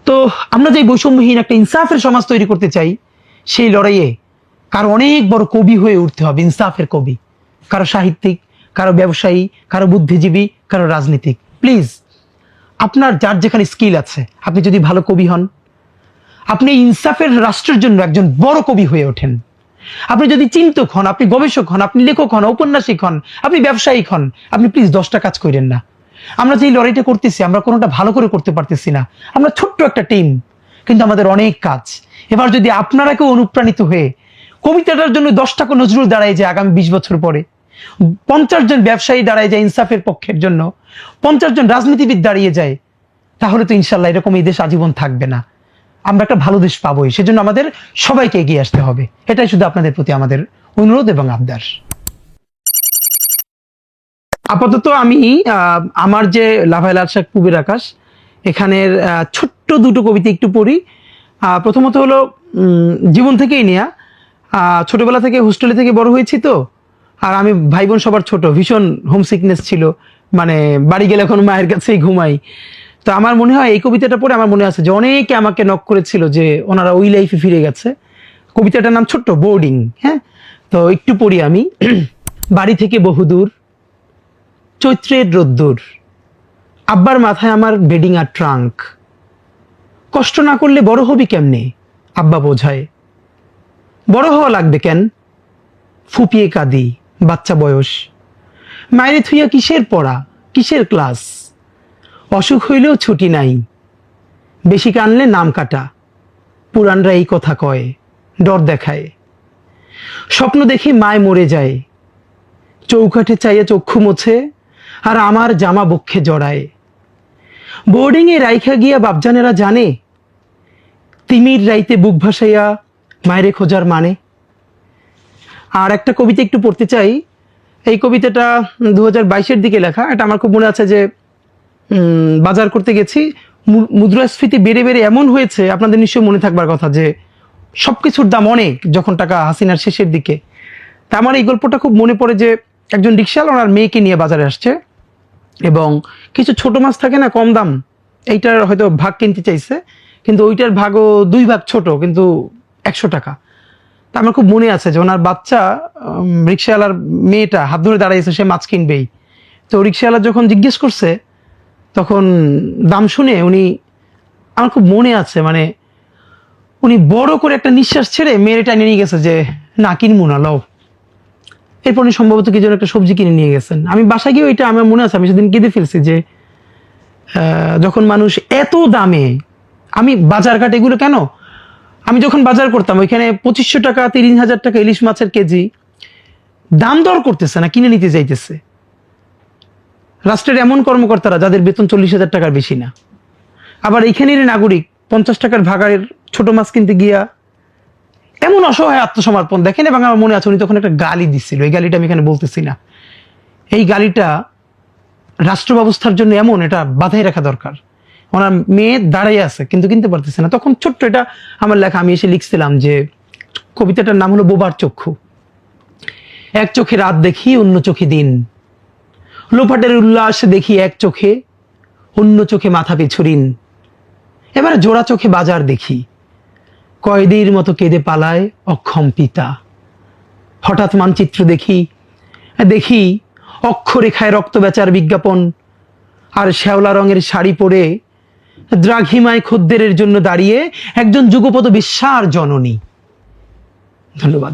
তো আমরা যে বৈষম্যহীন একটা ইনসাফের সমাজ তৈরি করতে চাই, সেই লড়াইয়ে কারো অনেক বড় কবি হয়ে উঠতে হবে, ইনসাফের কবি, কারো সাহিত্যিক, কারো ব্যবসায়ী, কারো বুদ্ধিজীবী, কারো রাজনীতিক। প্লিজ, আপনার যার যেখানে স্কিল আছে, আপনি যদি ভালো কবি হন, আপনি ইনসাফের রাষ্ট্রের জন্য একজন বড় কবি হয়ে ওঠেন। আপনি যদি চিন্তক হন, আপনি গবেষক হন, আপনি লেখক হন, ঔপন্যাসিক হন, আপনি ব্যবসায়িক হন, আপনি প্লিজ 10টা কাজ করেন না। আমরা যে লড়াইটা করতেছি, আমরা কোনোটা ভালো করে করতে পারতেছি না। আমরা ছোট্ট একটা টিম, কিন্তু আমাদের অনেক কাজ। এবার যদি আপনারা কেউ অনুপ্রাণিত হয়ে কবিতাটার জন্য 10টা নজরুল দাঁড়ায় যায় আগামী 20 বছর পরে, 50 জন ব্যবসায়ী দাঁড়ায় যায় ইনসাফের পক্ষের জন্য, 50 জন রাজনীতিবিদ দাঁড়িয়ে যায়, তাহলে তো ইনশাল্লাহ এরকম এই দেশ আজীবন থাকবে না। আমরা একটা ভালো দেশ পাবোই। সেজন্য আমাদের সবাইকে এগিয়ে আসতে হবে। এটাই শুধু আপনাদের প্রতি আমাদের অনুরোধ এবং আবদার। আপাতত আমি আমার যে লাভায় লাল শাক পুবের আকাশ, এখানের ছোট্ট দুটো কবিতা একটু পড়ি। প্রথমত হলো জীবন থেকেই নেয়া। ছোটবেলা থেকে হোস্টেলে থেকে বড় হয়েছি তো, আর আমি ভাই বোন সবার ছোট, ভীষণ হোম সিকনেস ছিল, মানে বাড়ি গেলে এখন মায়ের কাছেই ঘুমাই। তো আমার মনে হয় এই কবিতাটা পড়ে আমার মনে আছে যে অনেকে আমাকে নক করেছিল যে ওনারা ওই লাইফে ফিরে গেছে। কবিতাটার নাম ছোট্ট বোর্ডিং। হ্যাঁ, তো একটু পড়ি আমি। বাড়ি থেকে বহুদূর, চৈত্রের রোদ্দুর, আব্বার মাথায় আমার বেডিং আর ট্রাঙ্ক। কষ্ট না করলে বড় হবি কেমনে, আব্বা বোঝায়। বড় হওয়া লাগবে কেন, ফুপিয়ে কাঁদি, বাচ্চা বয়স। মায়েরে থুইয়া কিসের পড়া, কিসের ক্লাস। অসুখ হইলেও ছুটি নাই, বেশি কানলে নাম কাটা। পুরানরা এই কথা কয়, ডর দেখায়। স্বপ্ন দেখি মায় মরে যায়, চৌকাঠে চাইয়া চক্ষু মোছে, আর আমার জামা বক্ষে জড়ায়। বোর্ডিংয়ে রাইখা গিয়া বাপজানেরা জানে, তিমির রাইতে বুক ভাসাইয়া মায়েরে খোঁজার মানে। আর একটা কবিতা একটু পড়তে চাই। এই কবিতাটা 2022-এর দিকে লেখা। এটা আমার খুব মনে আছে যে বাজার করতে গেছি, মুদ্রাস্ফীতি বেড়ে বেড়ে এমন হয়েছে, আপনাদের নিশ্চয়ই মনে থাকবার কথা যে সবকিছুর দাম অনেক যখন টাকা হাসিনার শেষের দিকে। তা আমার এই গল্পটা খুব মনে পড়ে যে একজন রিক্সাওয়ালা ওনার মেয়েকে নিয়ে বাজারে আসছে, এবং কিছু ছোট মাছ থাকে না কম দাম, এইটার হয়তো ভাগ কিনতে চাইছে, কিন্তু ওইটার ভাগও 2 ভাগ ছোট, কিন্তু 100 টাকা। তা আমার খুব মনে আছে যে ওনার বাচ্চা, রিক্সাওয়ালার মেয়েটা হাত ধরে দাঁড়াইছে, সে মাছ কিনবেই। তো রিক্সাওয়ালা যখন জিজ্ঞেস করছে, তখন দাম শুনে উনি, আমার খুব মনে আছে, মানে উনি বড় করে একটা নিঃশ্বাস ছেড়ে মেয়েটা নিয়ে গেছে যে না, কিনবো না, লও। এরপর উনি সম্ভবত কি যেন একটা সবজি কিনে নিয়ে গেছেন। আমি বাসায় গিয়ে ওইটা আমার মনে আছে, আমি সেদিন কেঁদে ফেলছি যে যখন মানুষ এত দামে, আমি বাজারঘাট এগুলো কেন, আমি যখন বাজার করতাম ওইখানে 2500 টাকা 30,000 টাকা ইলিশ মাছের কেজি দাম দর করতেছে না, কিনে নিতে যাইতেছে। রাষ্ট্রের এমন কর্মকর্তারা যাদের বেতন 40,000 টাকার বেশি না, আবার এইখানেরই নাগরিক 50 টাকার ভাগাড়ের ছোট মাছ কিনতে গিয়া এমন অসহায় আত্মসমর্পণ দেখেন। এবং আমার মনে আছে উনি তখন একটা গালি দিচ্ছিল, এই গালিটা আমি এখানে বলতেছি না। এই গালিটা রাষ্ট্র ব্যবস্থার জন্য এমন, এটা বাধাই রাখা দরকার। ওনার মেয়ে দাঁড়িয়ে আছে কিন্তু কিনতে পারতেছে না। তখন ছোট্ট এটা আমার লেখা, আমি এসে লিখছিলাম যে কবিতাটার নাম হলো বোবার চক্ষু। এক চোখে রাত দেখি, অন্য চোখে দিন। লোপাটের উল্লাস দেখি এক চোখে, অন্য চোখে মাথা পিছু ঋণ। এবারে জোড়া চোখে বাজার দেখি, কয়েদির মতো কেঁদে পালায় অক্ষম পিতা। হঠাৎ মানচিত্র দেখি, দেখি অক্ষরেখায় রক্ত বেচার বিজ্ঞাপন, আর শ্যাওলা রঙের শাড়ি পরে দ্রাঘিমায় খদ্দেরের জন্য দাঁড়িয়ে একজন যুগপদ বিশ্বার জননী। ধন্যবাদ।